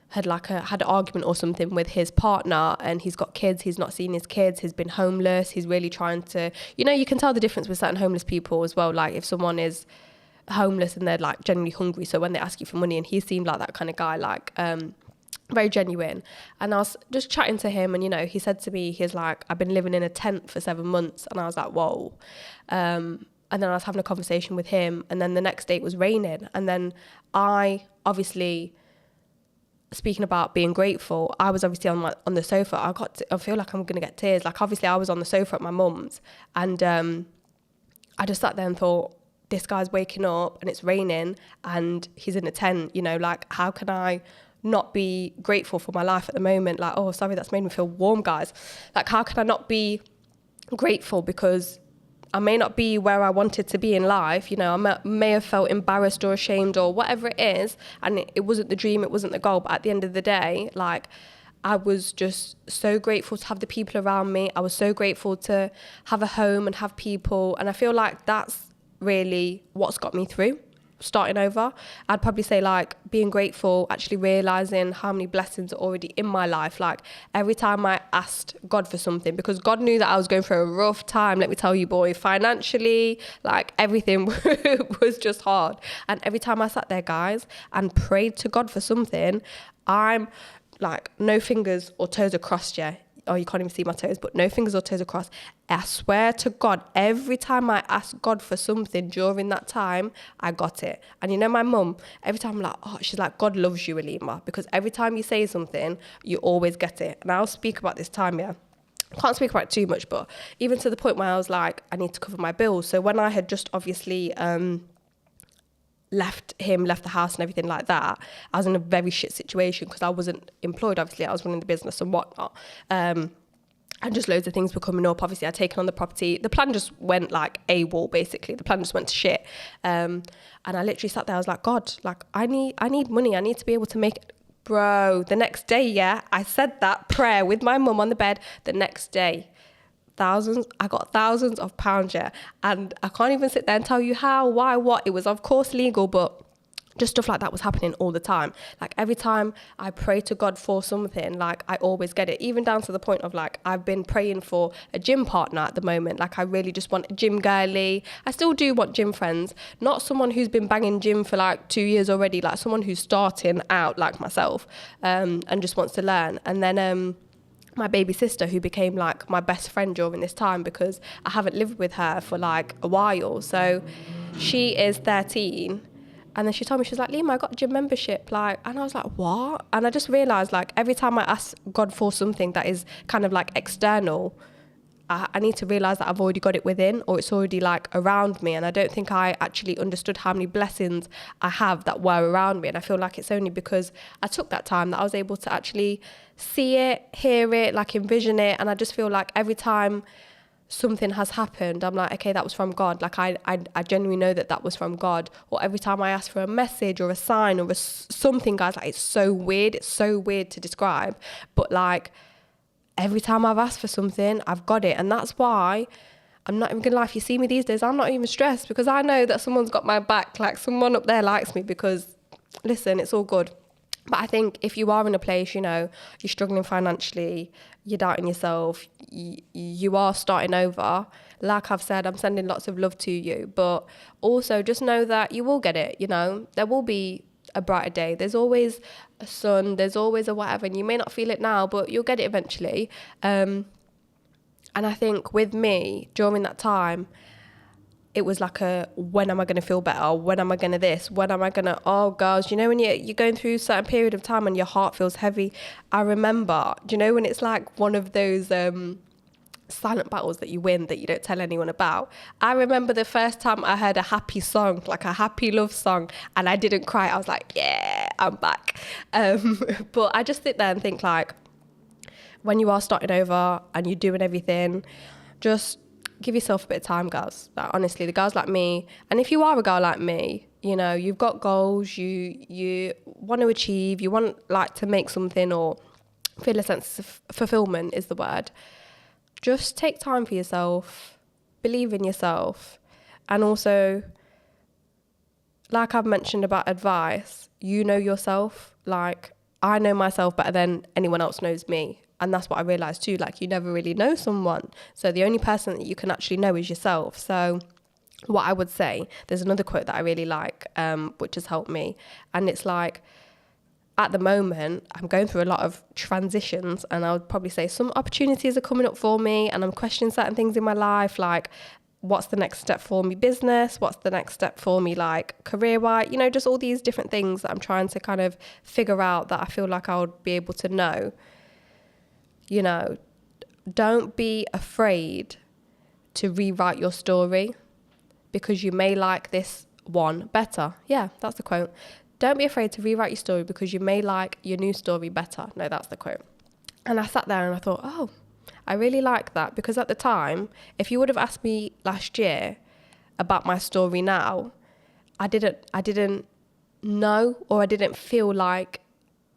had had an argument or something with his partner, and he's got kids. He's not seen his kids. He's been homeless. He's really trying to, you can tell the difference with certain homeless people as well. Like if someone is homeless and they're like genuinely hungry, so when they ask you for money, and he seemed like that kind of guy, like very genuine. And I was just chatting to him, and he said to me, he's like, I've been living in a tent for 7 months. And I was like, whoa. And then I was having a conversation with him, and then the next day it was raining. And then I obviously, speaking about being grateful, I was obviously on the sofa. I feel like I'm gonna get tears. Like obviously I was on the sofa at my mum's, and I just sat there and thought, this guy's waking up and it's raining and he's in a tent, like how can I not be grateful for my life at the moment? Like, oh, sorry, that's made me feel warm, guys. Like, how can I not be grateful? Because I may not be where I wanted to be in life. I may have felt embarrassed or ashamed or whatever it is. And it wasn't the dream, it wasn't the goal. But at the end of the day, like, I was just so grateful to have the people around me. I was so grateful to have a home and have people. And I feel like that's really what's got me through starting over. I'd probably say like being grateful, actually realizing how many blessings are already in my life. Like every time I asked God for something, because God knew that I was going through a rough time, let me tell you, boy, financially, like everything was just hard. And every time I sat there, guys, and prayed to God for something, I'm like, no fingers or toes are crossed yet. Oh, you can't even see my toes, but no fingers or toes across. I swear to God, every time I asked God for something during that time, I got it. And my mum, every time I'm like, oh, she's like, God loves you, Alima, because every time you say something, you always get it. And I'll speak about this time, yeah. Can't speak about it too much, but even to the point where I was like, I need to cover my bills. So when I had just obviously left the house and everything like that, I was in a very shit situation because I wasn't employed. Obviously I was running the business and whatnot, and just loads of things were coming up. Obviously I'd taken on the property. The plan just went like AWOL, basically. The plan just went to shit, and I literally sat there. I was like, God, like I need money. I need to be able to make it. Bro, the next day, yeah, I said that prayer with my mum on the bed. The next day, I got thousands of pounds, yeah, and I can't even sit there and tell you how, why, what. It was of course legal, but just stuff like that was happening all the time. Like every time I pray to God for something, like I always get it, even down to the point of like I've been praying for a gym partner at the moment. Like I really just want a gym girly. I still do want gym friends, not someone who's been banging gym for like 2 years already, like someone who's starting out like myself, and just wants to learn. And then my baby sister, who became like my best friend during this time because I haven't lived with her for like a while. So she is 13. And then she told me, she was like, Lima, I got a gym membership. Like, and I was like, what? And I just realised, like, every time I ask God for something that is kind of like external, I need to realise that I've already got it within, or it's already like around me. And I don't think I actually understood how many blessings I have that were around me. And I feel like it's only because I took that time that I was able to actually see it, hear it, like envision it. And I just feel like every time something has happened, I'm like, okay, that was from God. Like I genuinely know that was from God. Or every time I ask for a message or a sign or something, guys, like it's so weird to describe, but like every time I've asked for something, I've got it. And that's why I'm not even gonna lie, if you see me these days, I'm not even stressed, because I know that someone's got my back. Like someone up there likes me, because listen, it's all good. But I think if you are in a place, you know, you're struggling financially, you're doubting yourself, you are starting over, like I've said, I'm sending lots of love to you. But also just know that you will get it, you know. There will be a brighter day. There's always a sun, there's always a whatever, and you may not feel it now, but you'll get it eventually. And I think with me, during that time, it was like when am I going to feel better? When am I going to this? When am I going to, oh girls, you know, when you're going through a certain period of time and your heart feels heavy. I remember, do you know, when it's like one of those silent battles that you win that you don't tell anyone about. I remember the first time I heard a happy song, like a happy love song, and I didn't cry. I was like, yeah, I'm back. But I just sit there and think, like, when you are starting over and you're doing everything, just give yourself a bit of time, girls. Like, honestly, the girls like me, and if you are a girl like me, you know, you've got goals, you want to achieve, you want like to make something or feel a sense of fulfillment is the word. Just take time for yourself, believe in yourself, and also, like I've mentioned about advice, you know yourself. Like, I know myself better than anyone else knows me. And that's what I realised too, like you never really know someone. So the only person that you can actually know is yourself. So what I would say, there's another quote that I really like, which has helped me. And it's like, at the moment, I'm going through a lot of transitions, and I would probably say some opportunities are coming up for me, and I'm questioning certain things in my life, like what's the next step for me business, what's the next step for me like career-wise, you know, just all these different things that I'm trying to kind of figure out that I feel like I would be able to know. You know, don't be afraid to rewrite your story, because you may like this one better. Yeah, that's the quote. Don't be afraid to rewrite your story because you may like your new story better. No, that's the quote. And I sat there and I thought, oh, I really like that, because at the time, if you would have asked me last year about my story now, I didn't know, or I didn't feel like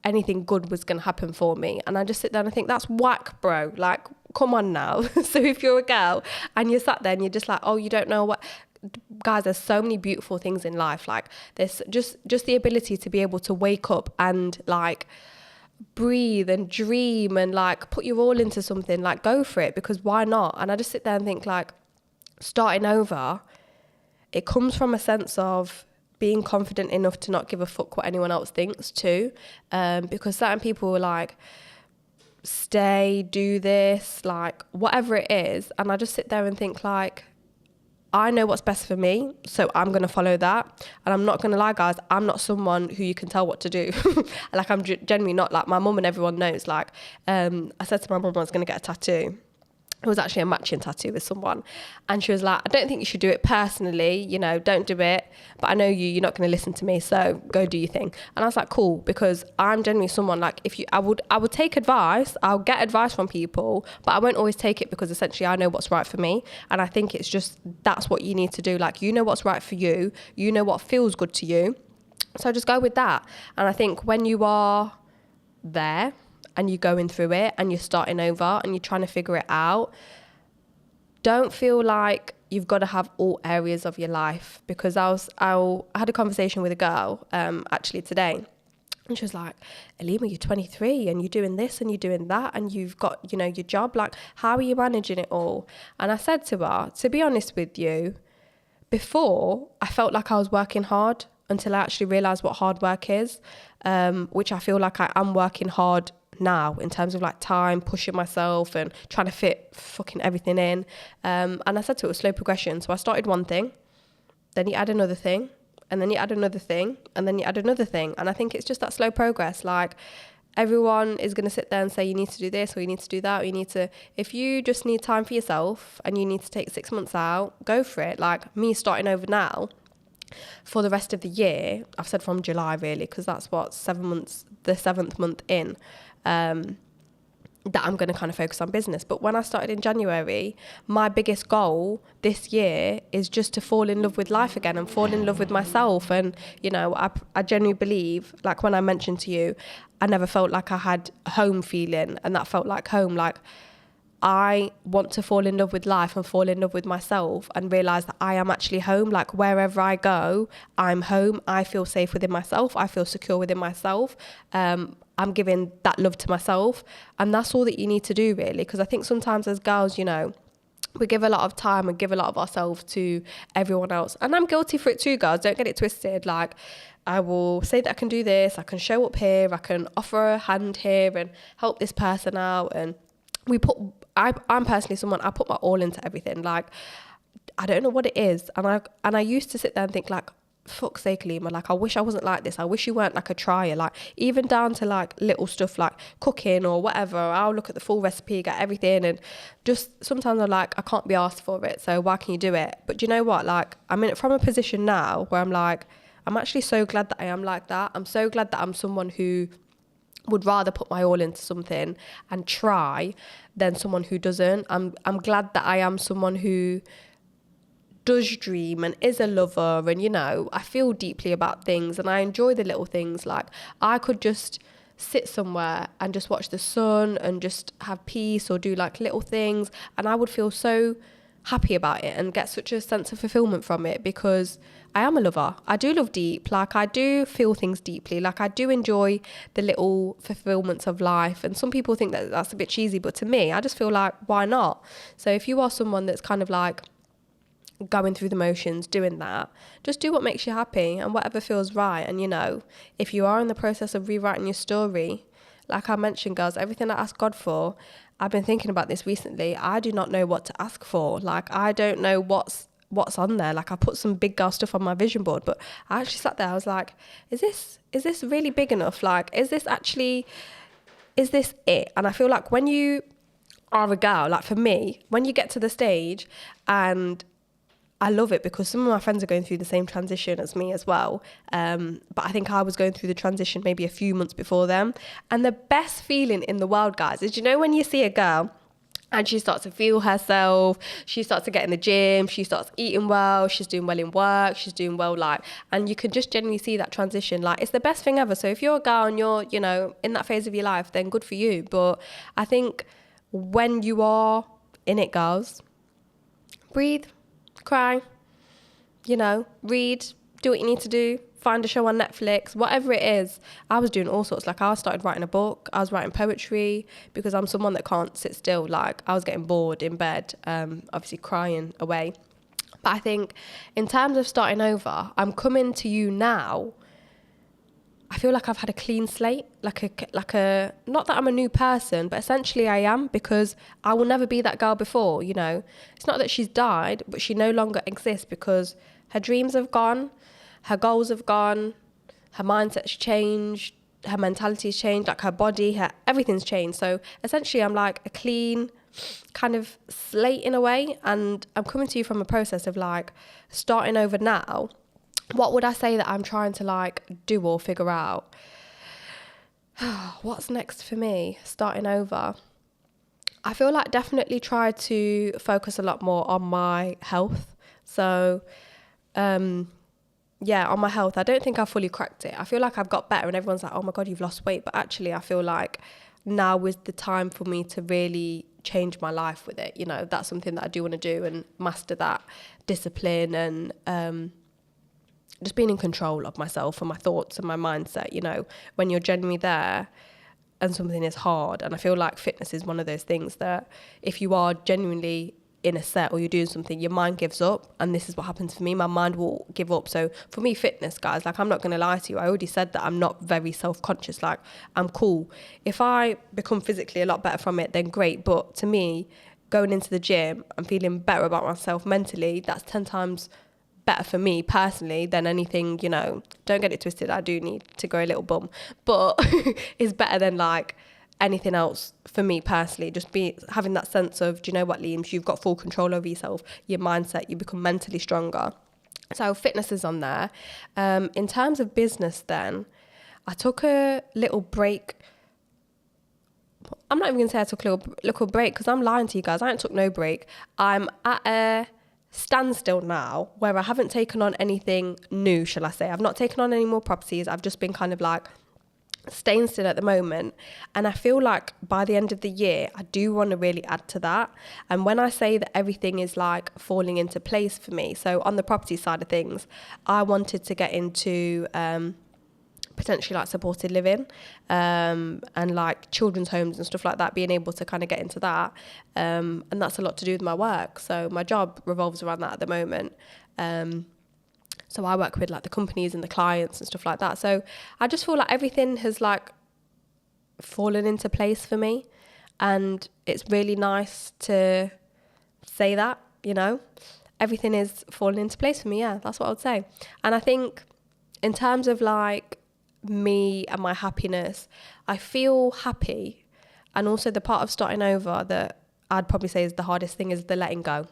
anything good was going to happen for me. And I just sit there and I think, that's whack, bro. Like, come on now. So if you're a girl and you're sat there and you're just like, oh, you don't know what... Guys, there's so many beautiful things in life. Like, there's just the ability to be able to wake up and like breathe and dream and like put your all into something. Like, go for it, because why not? And I just sit there and think, like, starting over, it comes from a sense of being confident enough to not give a fuck what anyone else thinks too, because certain people were like, stay, do this, like whatever it is. And I just sit there and think, like, I know what's best for me, so I'm going to follow that. And I'm not going to lie, guys, I'm not someone who you can tell what to do. Like, I'm generally not. Like, my mum and everyone knows, like, I said to my mum I was going to get a tattoo. It was actually a matching tattoo with someone. And she was like, I don't think you should do it personally, you know, don't do it. But I know you're not going to listen to me, so go do your thing. And I was like, cool, because I'm generally someone, like, I would take advice, I'll get advice from people, but I won't always take it, because essentially I know what's right for me. And I think it's just, that's what you need to do. Like, you know what's right for you, you know what feels good to you. So just go with that. And I think when you are there, and you're going through it and you're starting over and you're trying to figure it out, don't feel like you've got to have all areas of your life, because I had a conversation with a girl actually today, and she was like, Alima, you're 23 and you're doing this and you're doing that and you've got, you know, your job, like how are you managing it all? And I said to her, to be honest with you, before I felt like I was working hard until I actually realised what hard work is, which I feel like I am working hard now in terms of like time, pushing myself and trying to fit fucking everything in. And I said to it was slow progression. So I started one thing, then you add another thing, and then you add another thing, and then you add another thing. And I think it's just that slow progress. Like everyone is going to sit there and say you need to do this or you need to do that, or you need to, if you just need time for yourself and you need to take 6 months out, go for it. Like me starting over now for the rest of the year, I've said from July really, because that's what 7 months, the 7th month in, that I'm going to kind of focus on business. But when I started in January, my biggest goal this year is just to fall in love with life again and fall in love with myself. And, you know, I genuinely believe, like when I mentioned to you, I never felt like I had a home feeling, and that felt like home. Like I want to fall in love with life and fall in love with myself and realise that I am actually home. Like wherever I go, I'm home. I feel safe within myself. I feel secure within myself. I'm giving that love to myself. And that's all that you need to do really. Because I think sometimes as girls, you know, we give a lot of time and give a lot of ourselves to everyone else. And I'm guilty for it too, girls. Don't get it twisted. Like I will say that I can do this. I can show up here. I can offer a hand here and help this person out. And I'm personally someone, I put my all into everything. Like, I don't know what it is. And I used to sit there and think like, fuck's sake, Lima, like I wish I wasn't like this. I wish you weren't like a trier. Like even down to like little stuff like cooking or whatever. I'll look at the full recipe, get everything, and just sometimes I'm like, I can't be asked for it, so why can you do it? But do you know what? Like I'm in it from a position now where I'm like, I'm actually so glad that I am like that. I'm so glad that I'm someone who would rather put my all into something and try than someone who doesn't. I'm glad that I am someone who does dream and is a lover, and you know, I feel deeply about things and I enjoy the little things. Like I could just sit somewhere and just watch the sun and just have peace or do like little things, and I would feel so happy about it and get such a sense of fulfillment from it, because I am a lover. I do love deep. Like I do feel things deeply. Like I do enjoy the little fulfillments of life. And some people think that that's a bit cheesy, but to me, I just feel like, why not? So if you are someone that's kind of like going through the motions, doing that, just do what makes you happy and whatever feels right. And you know, if you are in the process of rewriting your story, like I mentioned, girls, everything I ask God for, I've been thinking about this recently. I do not know what to ask for. Like I don't know what's on there. Like I put some big girl stuff on my vision board, but I actually sat there, I was like, is this really big enough? Like, is this it? And I feel like when you are a girl, like for me, when you get to the stage, and I love it because some of my friends are going through the same transition as me as well. But I think I was going through the transition maybe a few months before them. And the best feeling in the world, guys, is, you know, when you see a girl and she starts to feel herself, she starts to get in the gym, she starts eating well, she's doing well in work, she's doing well, like, and you can just genuinely see that transition. Like, it's the best thing ever. So if you're a girl and you're, you know, in that phase of your life, then good for you. But I think when you are in it, girls, breathe, cry, you know, read, do what you need to do, find a show on Netflix, whatever it is. I was doing all sorts. Like I started writing a book, I was writing poetry, because I'm someone that can't sit still. Like I was getting bored in bed, obviously crying away. But I think in terms of starting over, I'm coming to you now, I feel like I've had a clean slate, like a not that I'm a new person, but essentially I am, because I will never be that girl before, you know. It's not that she's died, but she no longer exists, because her dreams have gone, her goals have gone, her mindset's changed, her mentality's changed, like her body, everything's changed. So essentially I'm like a clean kind of slate in a way, and I'm coming to you from a process of like starting over now. What would I say that I'm trying to like do or figure out? What's next for me? Starting over. I feel like definitely try to focus a lot more on my health. So, on my health. I don't think I fully cracked it. I feel like I've got better and everyone's like, oh my God, you've lost weight. But actually I feel like now is the time for me to really change my life with it. You know, that's something that I do want to do, and master that discipline and just being in control of myself and my thoughts and my mindset, you know, when you're genuinely there and something is hard. And I feel like fitness is one of those things that if you are genuinely in a set or you're doing something, your mind gives up. And this is what happens for me. My mind will give up. So for me, fitness, guys, like, I'm not going to lie to you. I already said that I'm not very self-conscious. Like, I'm cool. If I become physically a lot better from it, then great. But to me, going into the gym and feeling better about myself mentally, that's 10 times better for me personally than anything, you know. Don't get it twisted, I do need to grow a little bum, but it's better than like anything else for me personally. Just be having that sense of, do you know what, Liam, you've got full control over yourself, your mindset, you become mentally stronger. So fitness is on there. In terms of business then, I took a little break. I'm not even gonna say I took a little break, because I'm lying to you guys, I ain't took no break. I'm at a standstill now where I haven't taken on anything new, shall I say. I've not taken on any more properties. I've just been kind of like staying still at the moment, and I feel like by the end of the year I do want to really add to that. And when I say that everything is like falling into place for me, so on the property side of things, I wanted to get into potentially like supported living and like children's homes and stuff like that, being able to kind of get into that, and that's a lot to do with my work. So my job revolves around that at the moment. So I work with like the companies and the clients and stuff like that. So I just feel like everything has like fallen into place for me, and it's really nice to say that, you know, everything is falling into place for me. Yeah, that's what I would say. And I think in terms of like me and my happiness, I feel happy. And also the part of starting over that I'd probably say is the hardest thing is the letting go.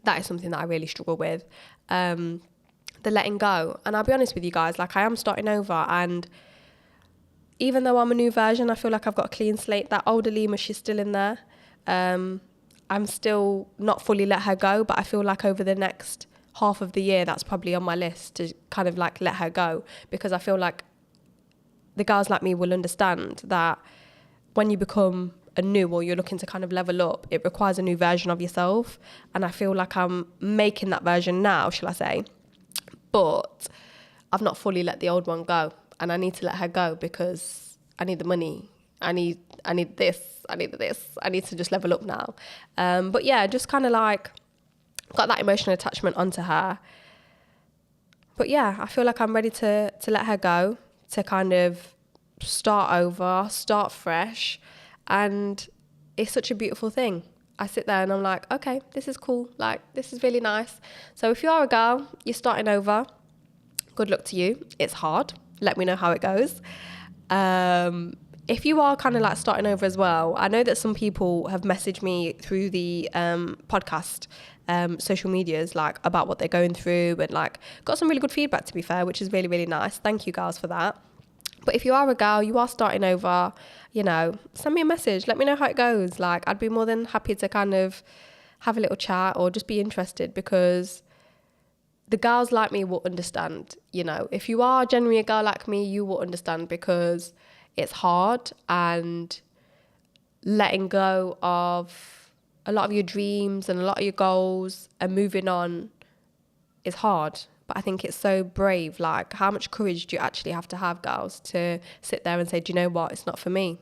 That is something that I really struggle with, the letting go. And I'll be honest with you guys, like, I am starting over, and even though I'm a new version, I feel like I've got a clean slate. That older Lima, she's still in there. I'm still not fully let her go, but I feel like over the next half of the year, that's probably on my list to kind of like let her go, because I feel like the girls like me will understand that when you become a new, or you're looking to kind of level up, it requires a new version of yourself. And I feel like I'm making that version now, shall I say. But I've not fully let the old one go, and I need to let her go because I need the money. I need this. I need to just level up now. But yeah, just kind of like got that emotional attachment onto her. But yeah, I feel like I'm ready to let her go, to kind of start over, start fresh. And it's such a beautiful thing. I sit there and I'm like, okay, this is cool. Like, this is really nice. So if you are a girl, you're starting over, good luck to you. It's hard. Let me know how it goes. If you are kind of like starting over as well, I know that some people have messaged me through the podcast, social medias, like about what they're going through, and like got some really good feedback, to be fair, which is really, really nice. Thank you guys for that. But if you are a girl, you are starting over, you know, send me a message. Let me know how it goes. Like, I'd be more than happy to kind of have a little chat or just be interested, because the girls like me will understand, you know. If you are genuinely a girl like me, you will understand, because it's hard, and letting go of a lot of your dreams and a lot of your goals and moving on is hard. But I think it's so brave. Like, how much courage do you actually have to have, girls, to sit there and say, do you know what? It's not for me.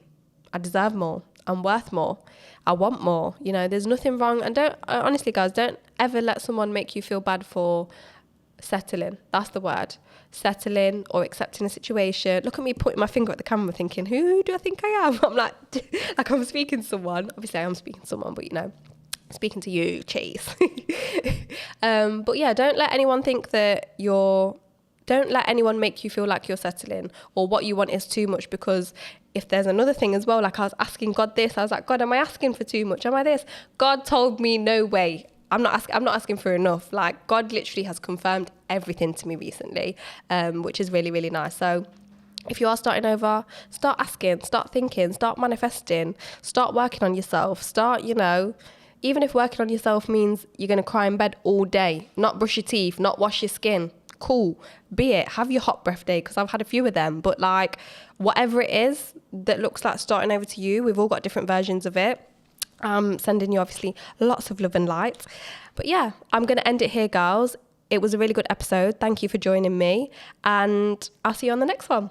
I deserve more. I'm worth more. I want more. You know, there's nothing wrong. And honestly, guys, don't ever let someone make you feel bad for settling. That's the word. Settling or accepting a situation. Look at me putting my finger at the camera thinking, who do I think I am? I'm like I'm speaking to someone. Obviously, I am speaking to someone, but, you know, speaking to you, Chase. But yeah, don't let anyone think that don't let anyone make you feel like you're settling or what you want is too much. Because if there's another thing as well, like, I was asking God this, I was like, God, am I asking for too much? Am I this? God told me, no way. I'm not asking for enough. Like, God literally has confirmed everything to me recently, which is really, really nice. So if you are starting over, start asking, start thinking, start manifesting, start working on yourself, start, you know, even if working on yourself means you're going to cry in bed all day, not brush your teeth, not wash your skin, cool, be it. Have your hot breath day, because I've had a few of them. But like, whatever it is that looks like starting over to you, we've all got different versions of it. Sending you obviously lots of love and light. But yeah, I'm going to end it here, girls. It was a really good episode. Thank you for joining me, and I'll see you on the next one.